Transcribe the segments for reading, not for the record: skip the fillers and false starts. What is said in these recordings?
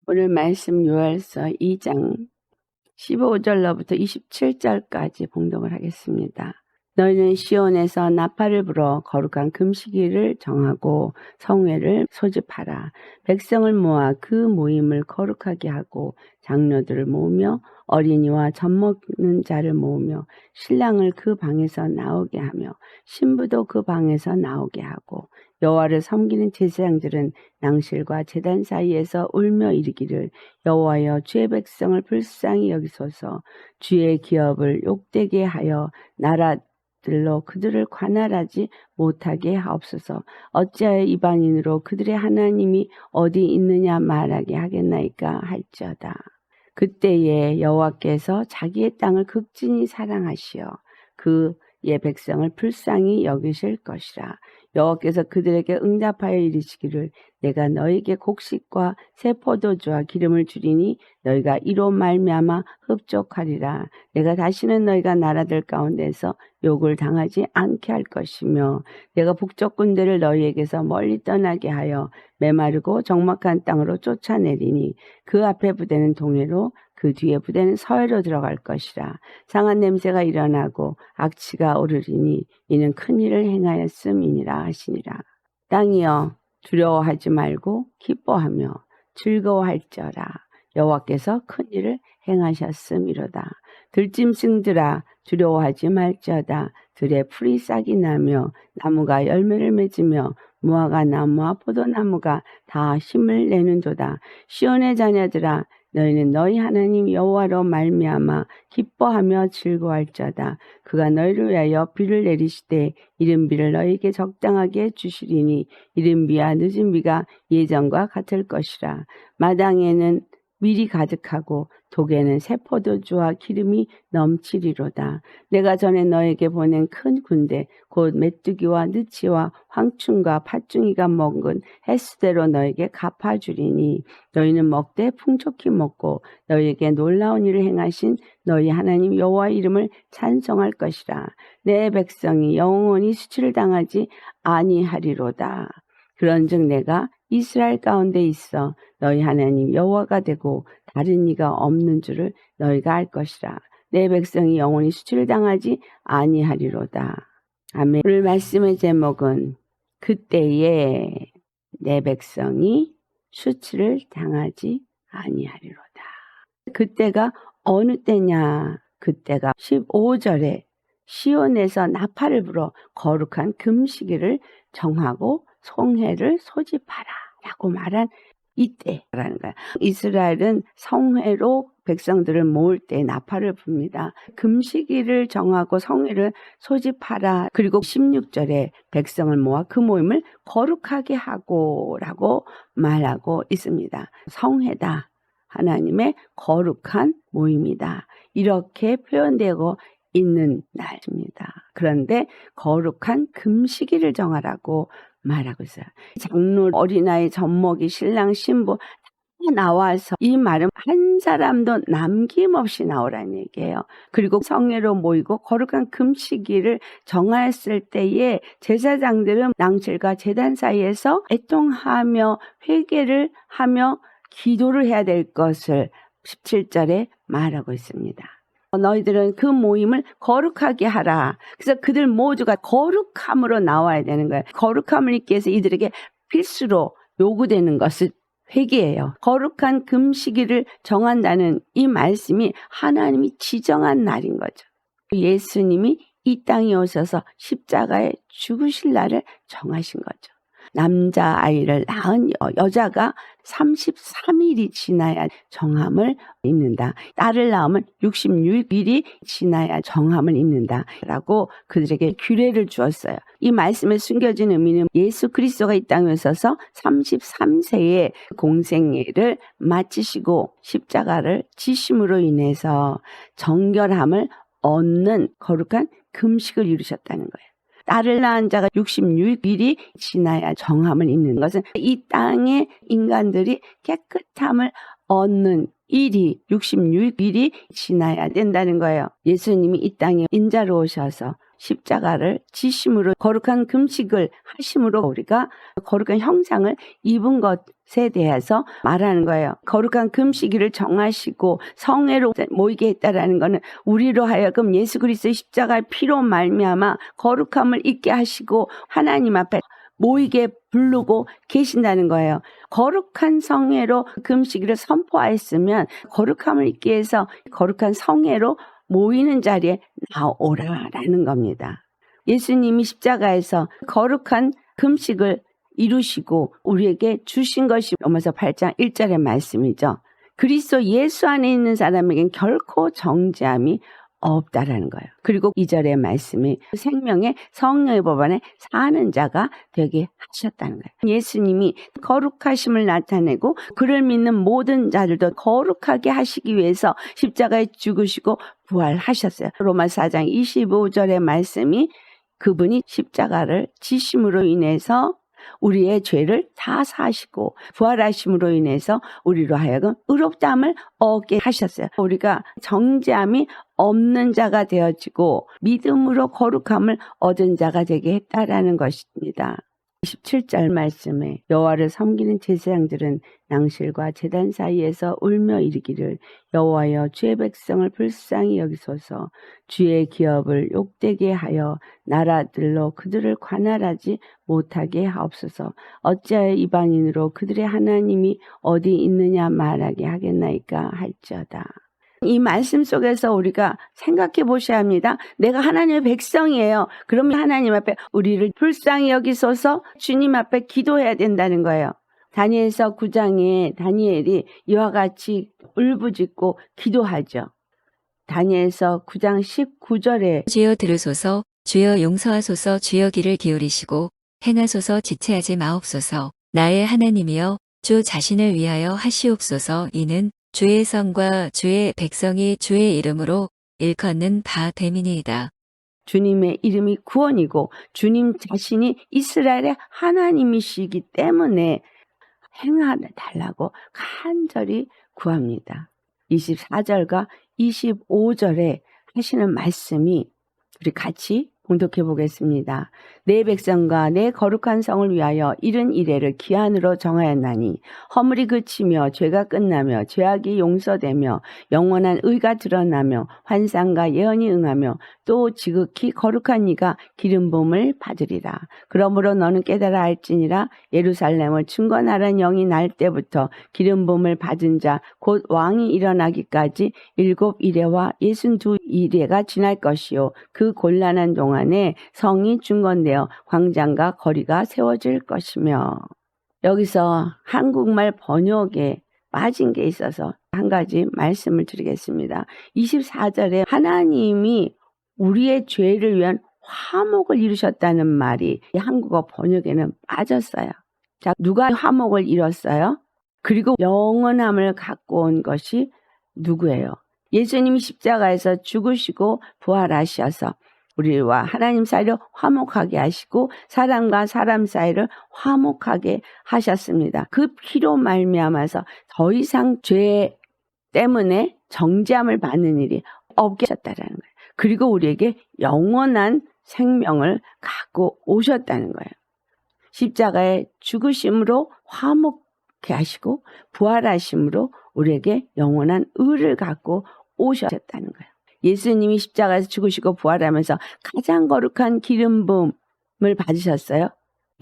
오늘 말씀 요엘서 2장 15절로부터 27절까지 봉독을 하겠습니다. 너희는 시온에서 나팔을 불어 거룩한 금식일을 정하고 성회를 소집하라. 백성을 모아 그 모임을 거룩하게 하고 장로들을 모으며 어린이와 젖먹는 자를 모으며 신랑을 그 방에서 나오게 하며 신부도 그 방에서 나오게 하고 여호와를 섬기는 제사장들은 낭실과 제단 사이에서 울며 이르기를 여호와여 주의 백성을 불쌍히 여기소서. 주의 기업을 욕되게 하여 나라들로 그들을 관할하지 못하게 하옵소서. 어찌하여 이방인으로 그들의 하나님이 어디 있느냐 말하게 하겠나이까 할지어다. 그때에 여호와께서 자기의 땅을 극진히 사랑하시어 그의 백성을 불쌍히 여기실 것이라. 여호와께서 그들에게 응답하여 이르시기를 내가 너희에게 곡식과 새 포도주와 기름을 주리니 너희가 이로 말미암아 흡족하리라. 내가 다시는 너희가 나라들 가운데서 욕을 당하지 않게 할 것이며 내가 북쪽 군대를 너희에게서 멀리 떠나게 하여 메마르고 적막한 땅으로 쫓아내리니 그 앞에 부대는 동해로 그 뒤에 부대는 서해로 들어갈 것이라. 상한 냄새가 일어나고 악취가 오르리니 이는 큰 일을 행하였음이니라 하시니라. 땅이여 두려워하지 말고 기뻐하며 즐거워할지어다. 여호와께서 큰 일을 행하셨음이로다. 들짐승들아 두려워하지 말지어다. 들에 풀이 싹이 나며 나무가 열매를 맺으며 무화과 나무와 포도나무가 다 힘을 내는도다. 시온의 자녀들아 너희는 너희 하나님 여호와로 말미암아 기뻐하며 즐거워할지어다. 그가 너희를 위하여 비를 내리시되 이른 비를 너희에게 적당하게 주시리니 이른 비와 늦은 비가 예전과 같을 것이라. 마당에는 밀이 가득하고 독에는 새 포도주와 기름이 넘치리로다. 내가 전에 너에게 보낸 큰 군대 곧 메뚜기와 느치와 황충과 팥중이가 먹은 횟수대로 너에게 갚아주리니 너희는 먹되 풍족히 먹고 너희에게 놀라운 일을 행하신 너희 하나님 여호와 이름을 찬송할 것이라. 내 백성이 영원히 수치를 당하지 아니하리로다. 그런즉 내가 이스라엘 가운데 있어 너희 하나님 여호와가 되고 다른 이가 없는 줄을 너희가 알 것이라. 내 백성이 영원히 수치를 당하지 아니하리로다. 아멘. 오늘 말씀의 제목은 그때에 내 백성이 수치를 당하지 아니하리로다. 그때가 어느 때냐? 그때가 15절에 시온에서 나팔을 불어 거룩한 금식일을 정하고 성회를 소집하라 라고 말한 이때라는 거야. 이스라엘은 성회로 백성들을 모을 때 나팔을 붑니다. 금식일을 정하고 성회를 소집하라. 그리고 16절에 백성을 모아 그 모임을 거룩하게 하고 라고 말하고 있습니다. 성회다. 하나님의 거룩한 모임이다. 이렇게 표현되고 있는 날입니다. 그런데 거룩한 금식일을 정하라고 말하고 있어요. 장로, 어린아이, 젖먹이, 신랑, 신부 다 나와서 이 말은 한 사람도 남김없이 나오라는 얘기예요. 그리고 성회로 모이고 거룩한 금식일을 정하였을 때에 제사장들은 낭실과 제단 사이에서 애통하며 회개를 하며 기도를 해야 될 것을 17절에 말하고 있습니다. 너희들은 그 모임을 거룩하게 하라. 그래서 그들 모두가 거룩함으로 나와야 되는 거예요. 거룩함을 잊기 위해서 이들에게 필수로 요구되는 것은 회개예요. 거룩한 금식일을 정한다는 이 말씀이 하나님이 지정한 날인 거죠. 예수님이 이 땅에 오셔서 십자가에 죽으실 날을 정하신 거죠. 남자아이를 낳은 여자가 33일이 지나야 정함을 입는다. 딸을 낳으면 66일이 지나야 정함을 입는다 라고 그들에게 규례를 주었어요. 이 말씀에 숨겨진 의미는 예수 그리스도가 이 땅에 오셔서 33세의 공생애를 마치시고 십자가를 지심으로 인해서 정결함을 얻는 거룩한 금식을 이루셨다는 거예요. 딸을 낳은 자가 66일이 지나야 정함을 입는 것은 이 땅의 인간들이 깨끗함을 얻는 일이 66일이 지나야 된다는 거예요. 예수님이 이 땅에 인자로 오셔서 십자가를 지심으로 거룩한 금식을 하심으로 우리가 거룩한 형상을 입은 것에 대해서 말하는 거예요. 거룩한 금식일을 정하시고 성회로 모이게 했다라는 것은 우리로 하여금 예수 그리스도의 십자가의 피로 말미암아 거룩함을 입게 하시고 하나님 앞에 모이게 부르고 계신다는 거예요. 거룩한 성회로 금식일을 선포하였으면 거룩함을 입기 위해서 거룩한 성회로 모이는 자리에 나오라라는 겁니다. 예수님이 십자가에서 거룩한 금식을 이루시고 우리에게 주신 것이 로마서 8장 1절의 말씀이죠. 그리스도 예수 안에 있는 사람에겐 결코 정죄함이 없다라는 거예요. 그리고 2절의 말씀이 생명의 성령의 법 안에 사는 자가 되게 하셨다는 거예요. 예수님이 거룩하심을 나타내고 그를 믿는 모든 자들도 거룩하게 하시기 위해서 십자가에 죽으시고 부활하셨어요. 로마서 4장 25절의 말씀이 그분이 십자가를 지심으로 인해서 우리의 죄를 다 사시고 부활하심으로 인해서 우리로 하여금 의롭다함을 얻게 하셨어요. 우리가 정죄함이 없는 자가 되어지고 믿음으로 거룩함을 얻은 자가 되게 했다라는 것입니다. 27절 말씀에 여호와를 섬기는 제사장들은 낭실과 제단 사이에서 울며 이르기를 여호와여 주의 백성을 불쌍히 여기소서 주의 기업을 욕되게 하여 나라들로 그들을 관할하지 못하게 하옵소서 어찌하여 이방인으로 그들의 하나님이 어디 있느냐 말하게 하겠나이까 할지어다. 이 말씀 속에서 우리가 생각해 보셔야 합니다. 내가 하나님의 백성이에요. 그러면 하나님 앞에 우리를 불쌍히 여기소서 주님 앞에 기도해야 된다는 거예요. 다니엘서 9장에 다니엘이 이와 같이 울부짖고 기도하죠. 다니엘서 9장 19절에 주여 들으소서 주여 용서하소서 주여 귀를 기울이시고 행하소서 지체하지 마옵소서 나의 하나님이여 주 자신을 위하여 하시옵소서 이는 주의 성과 주의 백성이 주의 이름으로 일컫는 바 됨이니이다. 주님의 이름이 구원이고 주님 자신이 이스라엘의 하나님이시기 때문에 행하달라고 간절히 구합니다. 24절과 25절에 하시는 말씀이 우리 같이 봉독해 보겠습니다. 내 백성과 내 거룩한 성을 위하여 이른 이래를 기한으로 정하였나니 허물이 그치며 죄가 끝나며 죄악이 용서되며 영원한 의가 드러나며 환상과 예언이 응하며 또 지극히 거룩한 이가 기름 부음을 받으리라. 그러므로 너는 깨달아 알지니라 예루살렘을 충건하라는 영이 날 때부터 기름 부음을 받은 자 곧 왕이 일어나기까지 7 이래와 62 이래가 지날 것이요 그 곤란한 동안에 성이 중건되어 광장과 거리가 세워질 것이며 여기서 한국말 번역에 빠진 게 있어서 한 가지 말씀을 드리겠습니다. 24절에 하나님이 우리의 죄를 위한 화목을 이루셨다는 말이 한국어 번역에는 빠졌어요. 자, 누가 화목을 이뤘어요? 그리고 영원함을 갖고 온 것이 누구예요? 예수님이 십자가에서 죽으시고 부활하셔서 우리와 하나님 사이를 화목하게 하시고 사람과 사람 사이를 화목하게 하셨습니다. 그 피로 말미암아서 더 이상 죄 때문에 정죄함을 받는 일이 없게 하셨다는 거예요. 그리고 우리에게 영원한 생명을 갖고 오셨다는 거예요. 십자가의 죽으심으로 화목해 하시고 부활하심으로 우리에게 영원한 의를 갖고 오셨다는 거예요. 예수님이 십자가에서 죽으시고 부활하면서 가장 거룩한 기름 부음을 받으셨어요.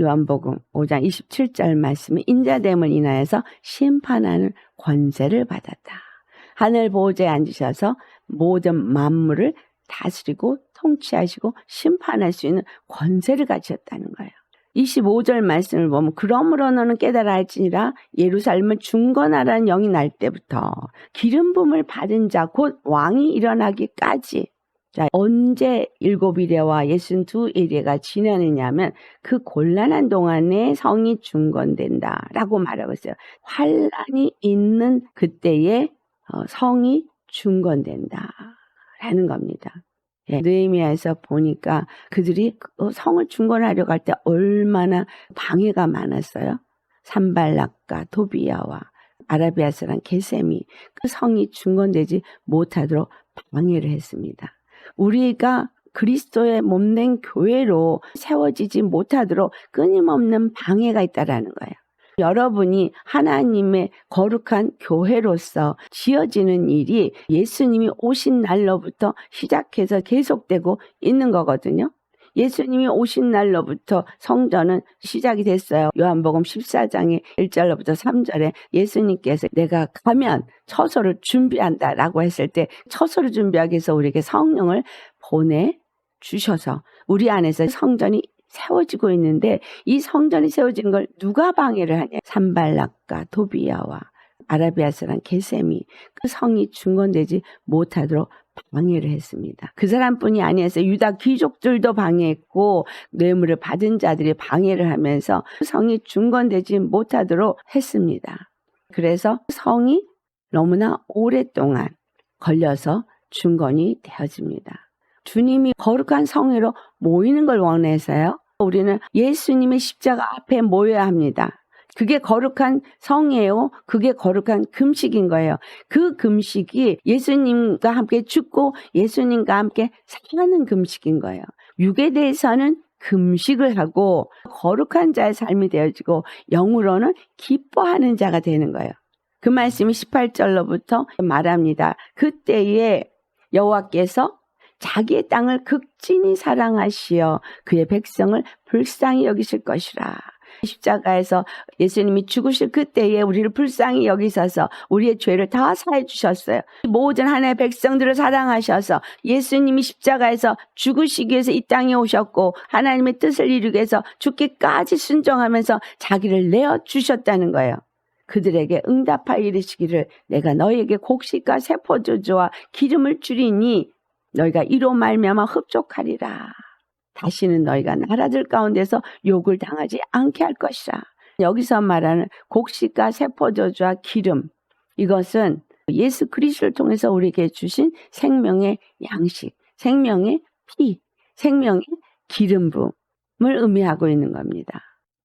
요한복음 5장 27절 말씀에 인자됨을 인하여서 심판하는 권세를 받았다. 하늘 보호자에 앉으셔서 모든 만물을 다스리고 통치하시고 심판할 수 있는 권세를 가지셨다는 거예요. 25절 말씀을 보면 그러므로 너는 깨달아 알지니라 예루살렘을 중건하라는 영이 날 때부터 기름 부음을 받은 자 곧 왕이 일어나기까지 자, 언제 7 이래와 62 이래가 지나느냐면 그 곤란한 동안에 성이 중건된다라고 말하고 있어요. 환란이 있는 그때에 성이 중건된다라는 겁니다. 예, 느헤미야에서 보니까 그들이 성을 중건하려고 할 때 얼마나 방해가 많았어요. 산발락과 도비야와 아라비아 사람 게셈이 그 성이 중건되지 못하도록 방해를 했습니다. 우리가 그리스도의 몸된 교회로 세워지지 못하도록 끊임없는 방해가 있다라는 거예요. 여러분이 하나님의 거룩한 교회로서 지어지는 일이 예수님이 오신 날로부터 시작해서 계속되고 있는 거거든요. 예수님이 오신 날로부터 성전은 시작이 됐어요. 요한복음 14장의 1절로부터 3절에 예수님께서 내가 가면 처소를 준비한다라고 했을 때 처소를 준비하기 위해서 우리에게 성령을 보내주셔서 우리 안에서 성전이 세워지고 있는데 이 성전이 세워지는 걸 누가 방해를 하냐. 산발락과 도비야와 아라비아 사람 게셈이 그 성이 중건되지 못하도록 방해를 했습니다. 그 사람뿐이 아니어서 유다 귀족들도 방해했고 뇌물을 받은 자들이 방해를 하면서 성이 중건되지 못하도록 했습니다. 그래서 성이 너무나 오랫동안 걸려서 중건이 되어집니다. 주님이 거룩한 성회로 모이는 걸 원해서요. 우리는 예수님의 십자가 앞에 모여야 합니다. 그게 거룩한 성회요. 그게 거룩한 금식인 거예요. 그 금식이 예수님과 함께 죽고 예수님과 함께 사는 금식인 거예요. 육에 대해서는 금식을 하고 거룩한 자의 삶이 되어지고 영으로는 기뻐하는 자가 되는 거예요. 그 말씀이 18절로부터 말합니다. 그때에 여호와께서 자기의 땅을 극진히 사랑하시어 그의 백성을 불쌍히 여기실 것이라. 십자가에서 예수님이 죽으실 그때에 우리를 불쌍히 여기셔서 우리의 죄를 다 사해 주셨어요. 모든 하나님의 백성들을 사랑하셔서 예수님이 십자가에서 죽으시기 위해서 이 땅에 오셨고 하나님의 뜻을 이루기 위해서 죽기까지 순종하면서 자기를 내어주셨다는 거예요. 그들에게 응답하여 이르시기를 내가 너희에게 곡식과 세포조주와 기름을 주리니 너희가 이로 말미암아 흡족하리라. 다시는 너희가 나라들 가운데서 욕을 당하지 않게 할 것이라. 여기서 말하는 곡식과 세포조주와 기름, 이것은 예수 그리스도를 통해서 우리에게 주신 생명의 양식, 생명의 피, 생명의 기름 부음을 의미하고 있는 겁니다.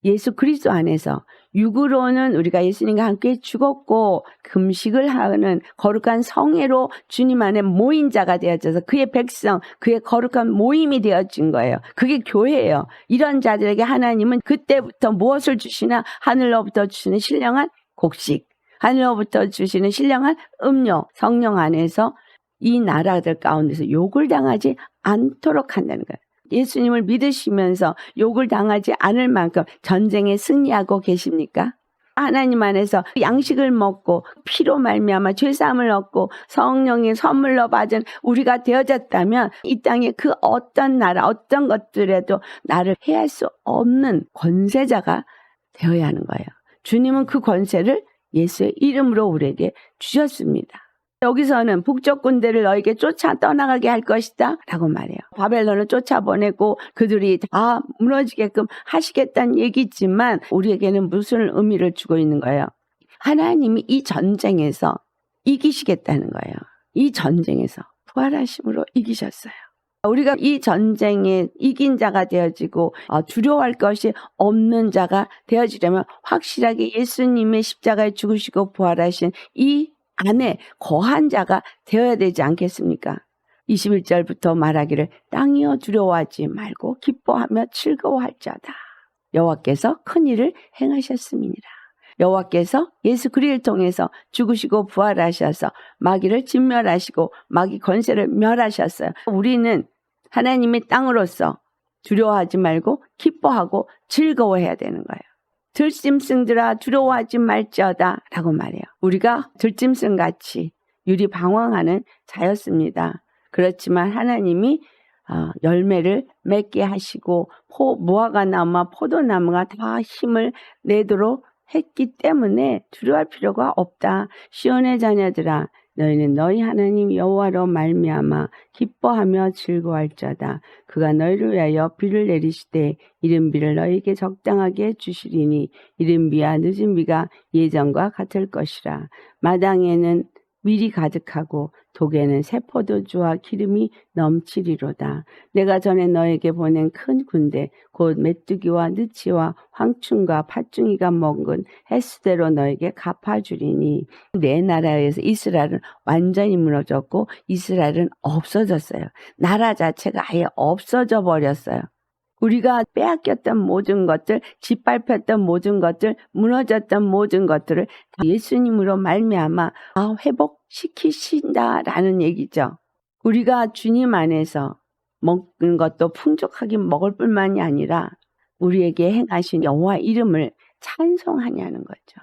예수 그리스도 안에서 육으로는 우리가 예수님과 함께 죽었고 금식을 하는 거룩한 성회로 주님 안에 모인 자가 되어져서 그의 백성, 그의 거룩한 모임이 되어진 거예요. 그게 교회예요. 이런 자들에게 하나님은 그때부터 무엇을 주시나 하늘로부터 주시는 신령한 곡식, 하늘로부터 주시는 신령한 음료, 성령 안에서 이 나라들 가운데서 욕을 당하지 않도록 한다는 거예요. 예수님을 믿으시면서 욕을 당하지 않을 만큼 전쟁에 승리하고 계십니까? 하나님 안에서 양식을 먹고 피로 말미암아 죄사함을 얻고 성령의 선물로 받은 우리가 되어졌다면 이 땅에 그 어떤 나라 어떤 것들에도 나를 해할 수 없는 권세자가 되어야 하는 거예요. 주님은 그 권세를 예수의 이름으로 우리에게 주셨습니다. 여기서는 북쪽 군대를 너에게 쫓아 떠나가게 할 것이다 라고 말해요. 바벨론을 쫓아보내고 그들이 다 무너지게끔 하시겠다는 얘기지만 우리에게는 무슨 의미를 주고 있는 거예요? 하나님이 이 전쟁에서 이기시겠다는 거예요. 이 전쟁에서 부활하심으로 이기셨어요. 우리가 이 전쟁에 이긴 자가 되어지고 두려워할 것이 없는 자가 되어지려면 확실하게 예수님의 십자가에 죽으시고 부활하신 이 안에 거한 자가 되어야 되지 않겠습니까? 21절부터 말하기를 땅이여 두려워하지 말고 기뻐하며 즐거워할 자다. 여호와께서 큰 일을 행하셨음이니라. 여호와께서 예수 그리스도를 통해서 죽으시고 부활하셔서 마귀를 진멸하시고 마귀 권세를 멸하셨어요. 우리는 하나님의 땅으로서 두려워하지 말고 기뻐하고 즐거워해야 되는 거예요. 들짐승들아 두려워하지 말지어다 라고 말해요. 우리가 들짐승같이 유리방황하는 자였습니다. 그렇지만 하나님이 열매를 맺게 하시고 무화과 나무와 포도나무가 다 힘을 내도록 했기 때문에 두려워할 필요가 없다. 시온의 자녀들아 너희는 너희 하나님 여호와로 말미암아 기뻐하며 즐거워할 자다. 그가 너희를 위하여 비를 내리시되 이른 비를 너희에게 적당하게 주시리니 이른 비와 늦은 비가 예전과 같을 것이라. 마당에는 밀이 가득하고 독에는 새 포도주와 기름이 넘치리로다. 내가 전에 너에게 보낸 큰 군대 곧 메뚜기와 느치와 황충과 팥중이가 먹은 횟수대로 너에게 갚아주리니 내 나라에서 이스라엘은 완전히 무너졌고 이스라엘은 없어졌어요. 나라 자체가 아예 없어져 버렸어요. 우리가 빼앗겼던 모든 것들, 짓밟혔던 모든 것들, 무너졌던 모든 것들을 다 예수님으로 말미암아 회복시키신다라는 얘기죠. 우리가 주님 안에서 먹는 것도 풍족하게 먹을 뿐만이 아니라 우리에게 행하신 여호와 이름을 찬송하냐는 거죠.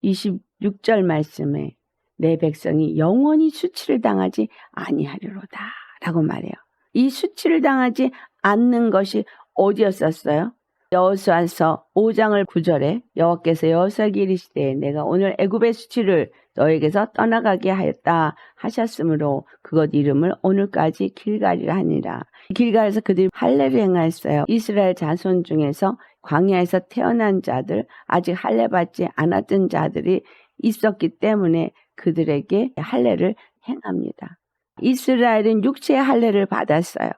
26절 말씀에 내 백성이 영원히 수치를 당하지 아니하리로다 라고 말해요. 이 수치를 당하지 않는 것이 어디였었어요? 여호수아서 5장을 9절에 여호와께서 여호수아에게 이르시되 내가 오늘 애굽의 수치를 너에게서 떠나가게 하였다 하셨으므로 그것 이름을 오늘까지 길갈이라 하니라. 길갈에서 그들이 할례를 행하였어요. 이스라엘 자손 중에서 광야에서 태어난 자들, 아직 할례 받지 않았던 자들이 있었기 때문에 그들에게 할례를 행합니다. 이스라엘은 육체의 할례를 받았어요.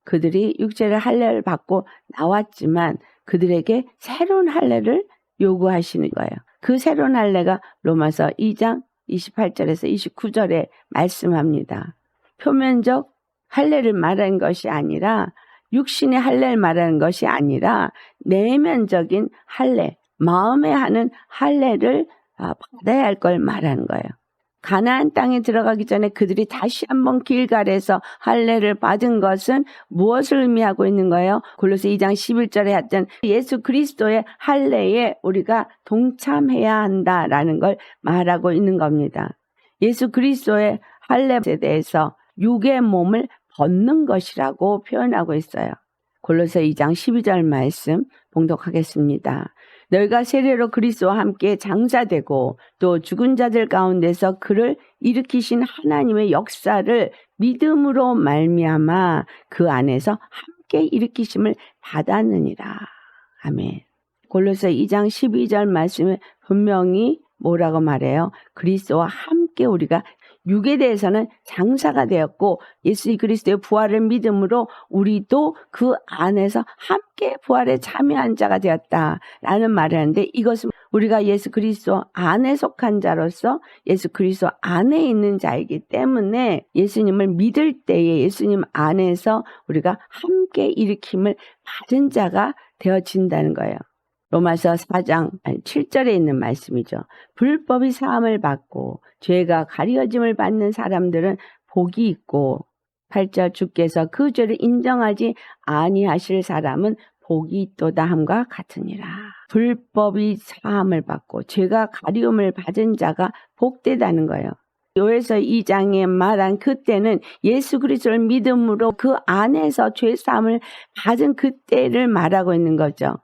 그들이 육체의 할례를 받고 나왔지만 그들에게 새로운 할례를 요구하시는 거예요. 그 새로운 할례가 로마서 2장 28절에서 29절에 말씀합니다. 표면적 할례를 말하는 것이 아니라 육신의 할례를 말하는 것이 아니라 내면적인 할례, 마음에 하는 할례를 받아야 할 걸 말하는 거예요. 가나안 땅에 들어가기 전에 그들이 다시 한번 길갈에서 할례를 받은 것은 무엇을 의미하고 있는 거예요? 골로새 2장 11절에 했던 예수 그리스도의 할례에 우리가 동참해야 한다라는 걸 말하고 있는 겁니다. 예수 그리스도의 할례에 대해서 육의 몸을 벗는 것이라고 표현하고 있어요. 골로새 2장 12절 말씀 봉독하겠습니다. 너희가 세례로 그리스도와 함께 장사되고 또 죽은 자들 가운데서 그를 일으키신 하나님의 역사를 믿음으로 말미암아 그 안에서 함께 일으키심을 받았느니라. 아멘. 골로새 2장 12절 말씀에 분명히 뭐라고 말해요? 그리스도와 함께 우리가 육에 대해서는 장사가 되었고 예수 그리스도의 부활을 믿음으로 우리도 그 안에서 함께 부활에 참여한 자가 되었다라는 말을 하는데 이것은 우리가 예수 그리스도 안에 속한 자로서 예수 그리스도 안에 있는 자이기 때문에 예수님을 믿을 때에 예수님 안에서 우리가 함께 일으킴을 받은 자가 되어진다는 거예요. 로마서 4장 7절에 있는 말씀이죠. 불법이 사함을 받고 죄가 가리워짐을 받는 사람들은 복이 있고 8절 주께서 그 죄를 인정하지 아니하실 사람은 복이 있도다 함과 같으니라. 불법이 사함을 받고 죄가 가리움을 받은 자가 복되다는 거예요. 요에서 2장에 말한 그때는 예수 그리스도를 믿음으로 그 안에서 죄 사함을 받은 그때를 말하고 있는 거죠.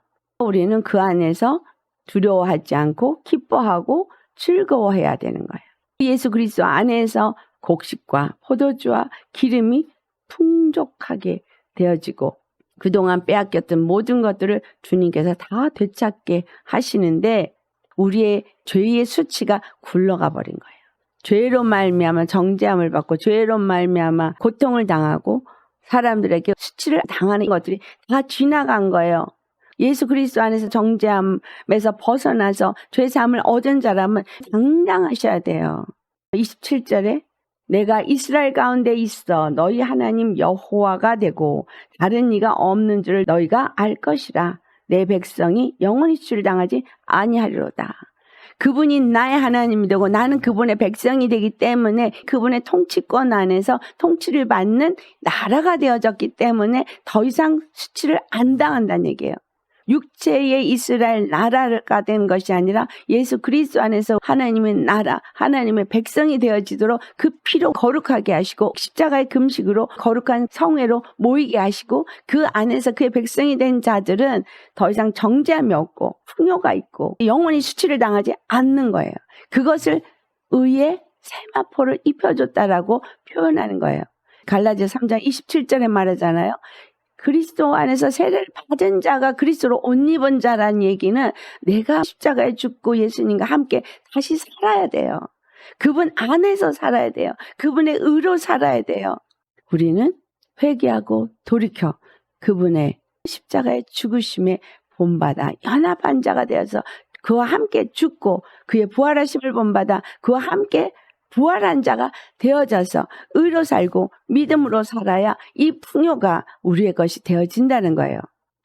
우리는 그 안에서 두려워하지 않고 기뻐하고 즐거워해야 되는 거예요. 예수 그리스도 안에서 곡식과 포도주와 기름이 풍족하게 되어지고 그동안 빼앗겼던 모든 것들을 주님께서 다 되찾게 하시는데 우리의 죄의 수치가 굴러가 버린 거예요. 죄로 말미암아 정죄함을 받고 죄로 말미암아 고통을 당하고 사람들에게 수치를 당하는 것들이 다 지나간 거예요. 예수 그리스도 안에서 정죄함에서 벗어나서 죄사함을 얻은 자라면 당당하셔야 돼요. 27절에 내가 이스라엘 가운데 있어 너희 하나님 여호와가 되고 다른 이가 없는 줄을 너희가 알 것이라. 내 백성이 영원히 수치를 당하지 아니하리로다. 그분이 나의 하나님이 되고 나는 그분의 백성이 되기 때문에 그분의 통치권 안에서 통치를 받는 나라가 되어졌기 때문에 더 이상 수치를 안 당한다는 얘기예요. 육체의 이스라엘 나라가 된 것이 아니라 예수 그리스도 안에서 하나님의 나라, 하나님의 백성이 되어지도록 그 피로 거룩하게 하시고 십자가의 금식으로 거룩한 성회로 모이게 하시고 그 안에서 그의 백성이 된 자들은 더 이상 정죄함이 없고 풍요가 있고 영원히 수치를 당하지 않는 거예요. 그것을 의의 세마포를 입혀줬다라고 표현하는 거예요. 갈라디아서 3장 27절에 말하잖아요. 그리스도 안에서 세례를 받은 자가 그리스도로 옷 입은 자라는 얘기는 내가 십자가에 죽고 예수님과 함께 다시 살아야 돼요. 그분 안에서 살아야 돼요. 그분의 의로 살아야 돼요. 우리는 회개하고 돌이켜 그분의 십자가의 죽으심에 본받아 연합한 자가 되어서 그와 함께 죽고 그의 부활하심을 본받아 그와 함께 부활한 자가 되어져서 의로 살고 믿음으로 살아야 이 풍요가 우리의 것이 되어진다는 거예요.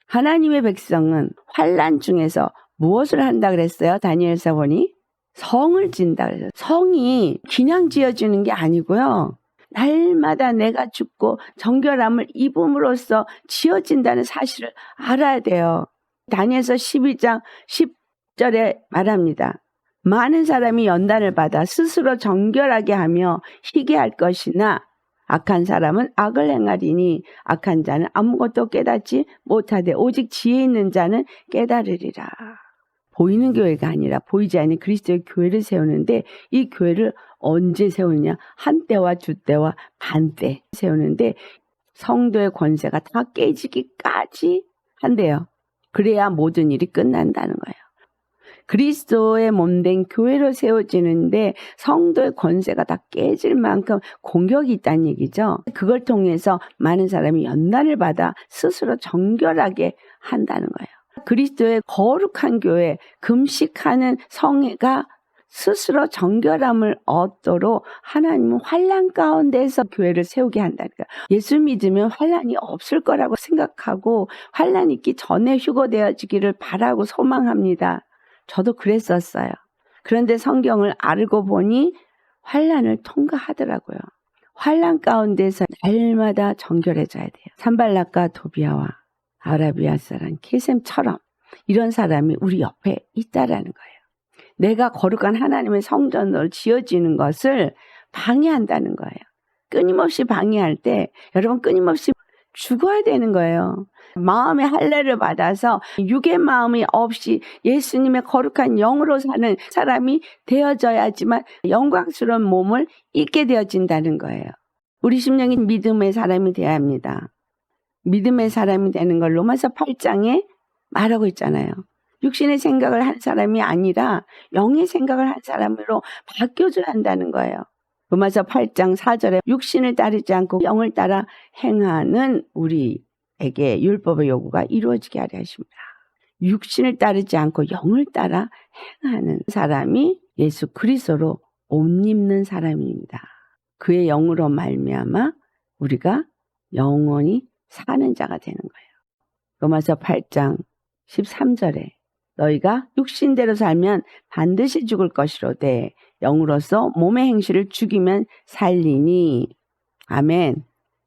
하나님의 백성은 환난 중에서 무엇을 한다 그랬어요? 다니엘서 보니 성을 진다 그랬어요. 성이 그냥 지어지는 게 아니고요. 날마다 내가 죽고 정결함을 입음으로써 지어진다는 사실을 알아야 돼요. 다니엘서 12장 10절에 말합니다. 많은 사람이 연단을 받아 스스로 정결하게 하며 희게 할 것이나 악한 사람은 악을 행하리니 악한 자는 아무것도 깨닫지 못하되 오직 지혜 있는 자는 깨달으리라. 보이는 교회가 아니라 보이지 않는 그리스도의 교회를 세우는데 이 교회를 언제 세우느냐? 한때와 주때와 반때 세우는데 성도의 권세가 다 깨지기까지 한대요. 그래야 모든 일이 끝난다는 거예요. 그리스도의 몸된 교회로 세워지는데 성도의 권세가 다 깨질 만큼 공격이 있다는 얘기죠. 그걸 통해서 많은 사람이 연단을 받아 스스로 정결하게 한다는 거예요. 그리스도의 거룩한 교회, 금식하는 성회가 스스로 정결함을 얻도록 하나님은 환난 가운데서 교회를 세우게 한다니까. 예수 믿으면 환난이 없을 거라고 생각하고 환난 있기 전에 휴거되어지기를 바라고 소망합니다. 저도 그랬었어요. 그런데 성경을 알고 보니 환난을 통과하더라고요. 환난 가운데서 날마다 정결해져야 돼요. 산발락과 도비아와 아라비아 사람 게셈처럼 이런 사람이 우리 옆에 있다라는 거예요. 내가 거룩한 하나님의 성전으로 지어지는 것을 방해한다는 거예요. 끊임없이 방해할 때 여러분 끊임없이 죽어야 되는 거예요. 마음의 할례를 받아서 육의 마음이 없이 예수님의 거룩한 영으로 사는 사람이 되어져야지만 영광스러운 몸을 잊게 되어진다는 거예요. 우리 심령이 믿음의 사람이 되어야 합니다. 믿음의 사람이 되는 걸 로마서 8장에 말하고 있잖아요. 육신의 생각을 한 사람이 아니라 영의 생각을 한 사람으로 바뀌어줘야 한다는 거예요. 로마서 8장 4절에 육신을 따르지 않고 영을 따라 행하는 우리에게 율법의 요구가 이루어지게 하려 하십니다. 육신을 따르지 않고 영을 따라 행하는 사람이 예수 그리스도로 옷 입는 사람입니다. 그의 영으로 말미암아 우리가 영원히 사는 자가 되는 거예요. 로마서 8장 13절에 너희가 육신대로 살면 반드시 죽을 것이로되 영으로서 몸의 행실을 죽이면 살리니. 아멘.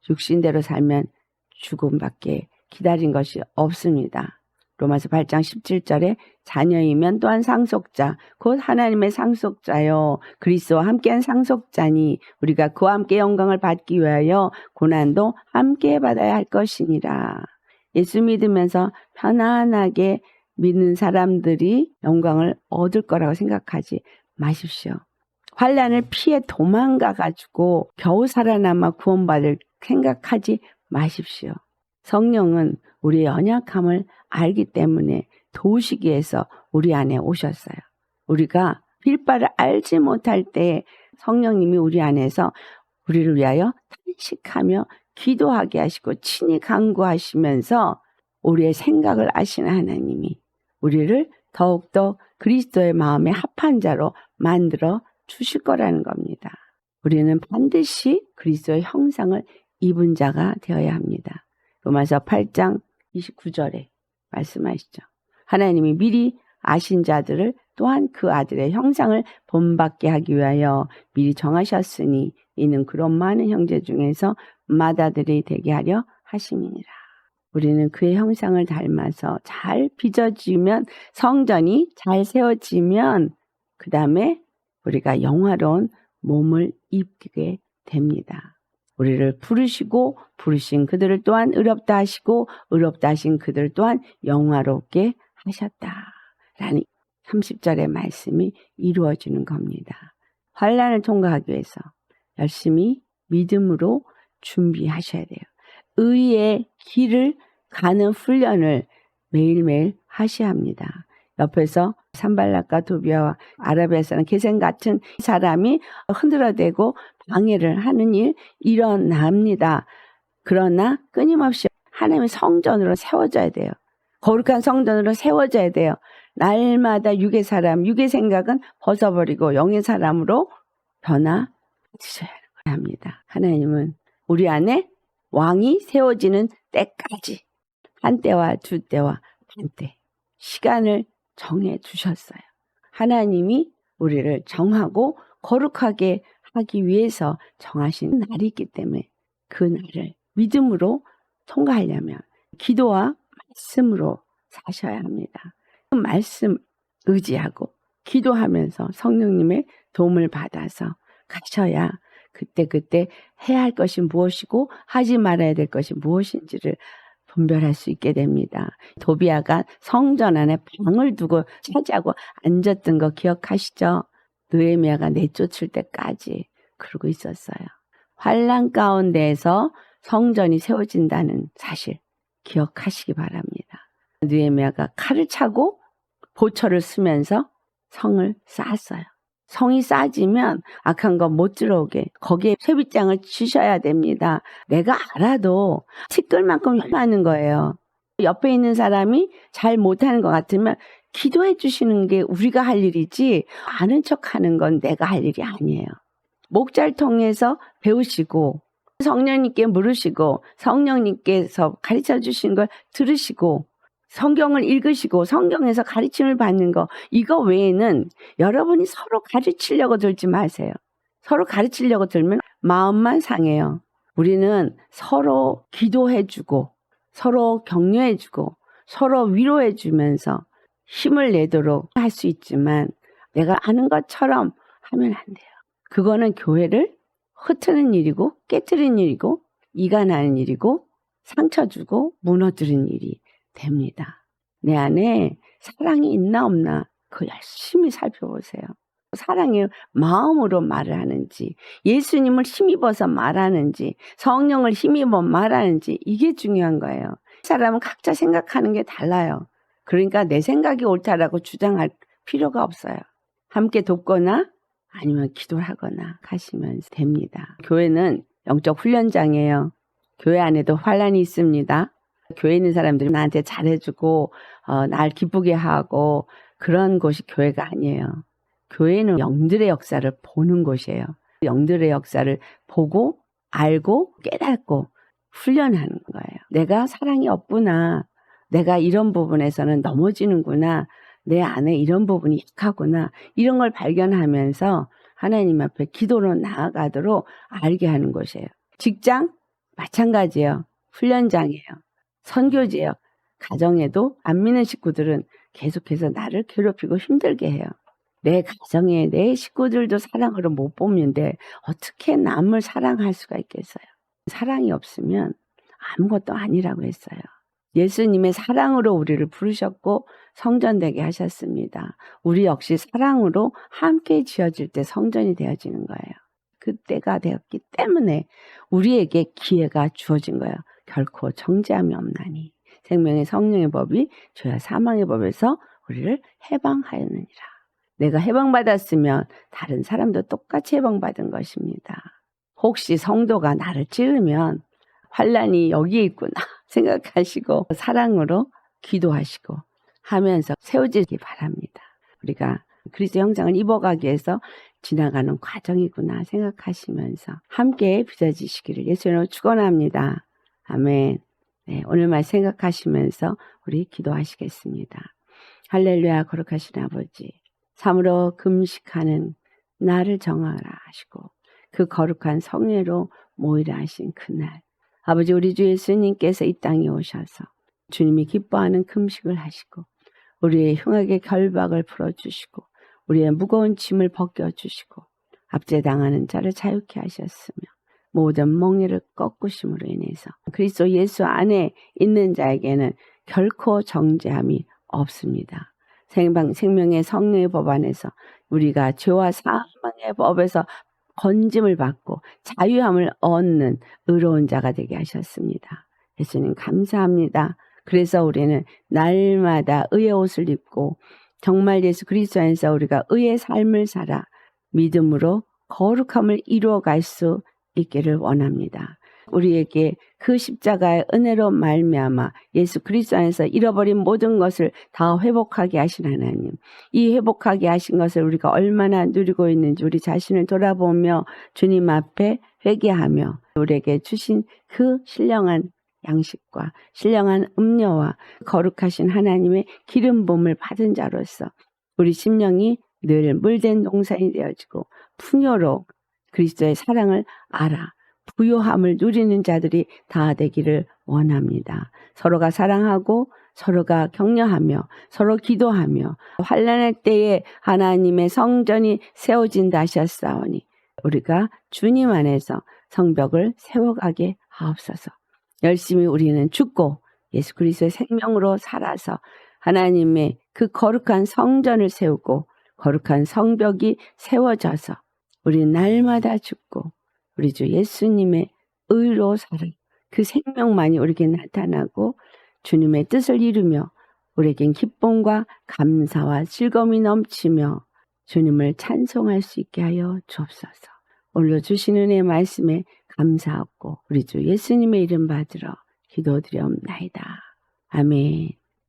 육신대로 살면 죽음밖에 기다린 것이 없습니다. 로마서 8장 17절에 자녀이면 또한 상속자 곧 하나님의 상속자요 그리스도와 함께한 상속자니 우리가 그와 함께 영광을 받기 위하여 고난도 함께 받아야 할 것이니라. 예수 믿으면서 편안하게 믿는 사람들이 영광을 얻을 거라고 생각하지 마십시오. 환난을 피해 도망가가지고 겨우 살아남아 구원받을 생각하지 마십시오. 성령은 우리의 연약함을 알기 때문에 도우시기 위해서 우리 안에 오셨어요. 우리가 빌바를 알지 못할 때 성령님이 우리 안에서 우리를 위하여 탄식하며 기도하게 하시고 친히 간구하시면서 우리의 생각을 아시는 하나님이 우리를 더욱더 그리스도의 마음에 합한 자로 만들어 주실 거라는 겁니다. 우리는 반드시 그리스도의 형상을 입은 자가 되어야 합니다. 로마서 8장 29절에 말씀하시죠. 하나님이 미리 아신 자들을 또한 그 아들의 형상을 본받게 하기 위하여 미리 정하셨으니 이는 그런 많은 형제 중에서 맏아들이 되게 하려 하심이니라. 우리는 그의 형상을 닮아서 잘 빚어지면 성전이 잘 세워지면 그 다음에 우리가 영화로운 몸을 입게 됩니다. 우리를 부르시고 부르신 그들을 또한 의롭다 하시고 의롭다 하신 그들 또한 영화롭게 하셨다라는 30절의 말씀이 이루어지는 겁니다. 환난을 통과하기 위해서 열심히 믿음으로 준비하셔야 돼요. 의의 길을 가는 훈련을 매일매일 하셔야 합니다. 옆에서 산발락과 도비아와 아라비아에서는 게셈 같은 사람이 흔들어대고 방해를 하는 일 일어납니다. 그러나 끊임없이 하나님의 성전으로 세워져야 돼요. 거룩한 성전으로 세워져야 돼요. 날마다 육의 사람, 육의 생각은 벗어버리고 영의 사람으로 변화되셔야 합니다. 하나님은 우리 안에 왕이 세워지는 때까지 한 때와 두 때와 반 때 시간을 정해 주셨어요. 하나님이 우리를 정하고 거룩하게 하기 위해서 정하신 날이 있기 때문에 그 날을 믿음으로 통과하려면 기도와 말씀으로 사셔야 합니다. 그 말씀 의지하고 기도하면서 성령님의 도움을 받아서 가셔야 그때 해야 할 것이 무엇이고 하지 말아야 될 것이 무엇인지를 분별할 수 있게 됩니다. 도비아가 성전 안에 방을 두고 차지하고 앉았던 거 기억하시죠? 느헤미야가 내쫓을 때까지 그러고 있었어요. 환난 가운데에서 성전이 세워진다는 사실 기억하시기 바랍니다. 느헤미야가 칼을 차고 보초를 쓰면서 성을 쌓았어요. 성이 쌓아지면 악한 거 못 들어오게 거기에 쇠빗장을 치셔야 됩니다. 내가 알아도 티끌 만큼 하는 거예요. 옆에 있는 사람이 잘 못하는 것 같으면 기도해 주시는 게 우리가 할 일이지 아는 척하는 건 내가 할 일이 아니에요. 목자를 통해서 배우시고 성령님께 물으시고 성령님께서 가르쳐 주시는 걸 들으시고 성경을 읽으시고 성경에서 가르침을 받는 거 이거 외에는 여러분이 서로 가르치려고 들지 마세요. 서로 가르치려고 들면 마음만 상해요. 우리는 서로 기도해주고 서로 격려해주고 서로 위로해주면서 힘을 내도록 할 수 있지만 내가 아는 것처럼 하면 안 돼요. 그거는 교회를 흩트는 일이고 깨트리는 일이고 이간하는 일이고 상처 주고 무너뜨리는 일이 됩니다. 내 안에 사랑이 있나 없나 그거 열심히 살펴보세요. 사랑의 마음으로 말을 하는지 예수님을 힘입어서 말하는지 성령을 힘입어 말하는지 이게 중요한 거예요. 사람은 각자 생각하는 게 달라요. 그러니까 내 생각이 옳다라고 주장할 필요가 없어요. 함께 돕거나 아니면 기도를 하거나 하시면 됩니다. 교회는 영적 훈련장이에요. 교회 안에도 환난이 있습니다. 교회에 있는 사람들이 나한테 잘해주고 날 기쁘게 하고 그런 곳이 교회가 아니에요. 교회는 영들의 역사를 보는 곳이에요. 영들의 역사를 보고 알고 깨닫고 훈련하는 거예요. 내가 사랑이 없구나. 내가 이런 부분에서는 넘어지는구나. 내 안에 이런 부분이 약하구나. 이런 걸 발견하면서 하나님 앞에 기도로 나아가도록 알게 하는 곳이에요. 직장 마찬가지예요. 훈련장이에요. 선교지예요. 가정에도 안 믿는 식구들은 계속해서 나를 괴롭히고 힘들게 해요. 내 가정에 내 식구들도 사랑으로 못 뽑는데 어떻게 남을 사랑할 수가 있겠어요? 사랑이 없으면 아무것도 아니라고 했어요. 예수님의 사랑으로 우리를 부르셨고 성전되게 하셨습니다. 우리 역시 사랑으로 함께 지어질 때 성전이 되어지는 거예요. 그때가 되었기 때문에 우리에게 기회가 주어진 거예요. 결코 정죄함이 없나니 생명의 성령의 법이 죄와 사망의 법에서 우리를 해방하였느니라. 내가 해방받았으면 다른 사람도 똑같이 해방받은 것입니다. 혹시 성도가 나를 찌르면 환난이 여기에 있구나 생각하시고 사랑으로 기도하시고 하면서 세워지기 바랍니다. 우리가 그리스도 형상을 입어가기 위해서 지나가는 과정이구나 생각하시면서 함께 빚어지시기를 예수님으로 축원합니다. 아멘. 네, 오늘 말 생각하시면서 우리 기도하시겠습니다. 할렐루야. 거룩하신 아버지, 참으로 금식하는 나를 정하라 하시고 그 거룩한 성례로 모이라 하신 그날 아버지, 우리 주 예수님께서 이 땅에 오셔서 주님이 기뻐하는 금식을 하시고 우리의 흉악의 결박을 풀어주시고 우리의 무거운 짐을 벗겨주시고 압제당하는 자를 자유케 하셨으며 모든 멍에를 꺾으심으로 인해서 그리스도 예수 안에 있는 자에게는 결코 정죄함이 없습니다. 생명의 성령의 법 안에서 우리가 죄와 사망의 법에서 건짐을 받고 자유함을 얻는 의로운 자가 되게 하셨습니다. 예수님 감사합니다. 그래서 우리는 날마다 의의 옷을 입고 정말 예수 그리스도 안에서 우리가 의의 삶을 살아 믿음으로 거룩함을 이루어갈 수 있기를 원합니다. 우리에게 그 십자가의 은혜로 말미암아 예수 그리스도 안에서 잃어버린 모든 것을 다 회복하게 하신 하나님, 이 회복하게 하신 것을 우리가 얼마나 누리고 있는지 우리 자신을 돌아보며 주님 앞에 회개하며 우리에게 주신 그 신령한 양식과 신령한 음료와 거룩하신 하나님의 기름 부음을 받은 자로서 우리 심령이 늘 물된 동산이 되어지고 풍요로 그리스도의 사랑을 알아 부요함을 누리는 자들이 다 되기를 원합니다. 서로가 사랑하고 서로가 격려하며 서로 기도하며 환난할 때에 하나님의 성전이 세워진다 하셨사오니 우리가 주님 안에서 성벽을 세워가게 하옵소서. 열심히 우리는 죽고 예수 그리스도의 생명으로 살아서 하나님의 그 거룩한 성전을 세우고 거룩한 성벽이 세워져서 우리 날마다 죽고 우리 주 예수님의 의로 살아 그 생명만이 우리에게 나타나고 주님의 뜻을 이루며 우리에겐 기쁨과 감사와 즐거움이 넘치며 주님을 찬송할 수 있게 하여 주옵소서. 오늘 주신 은혜의 말씀에 감사하고 우리 주 예수님의 이름 받들어 기도드리옵나이다. 아멘.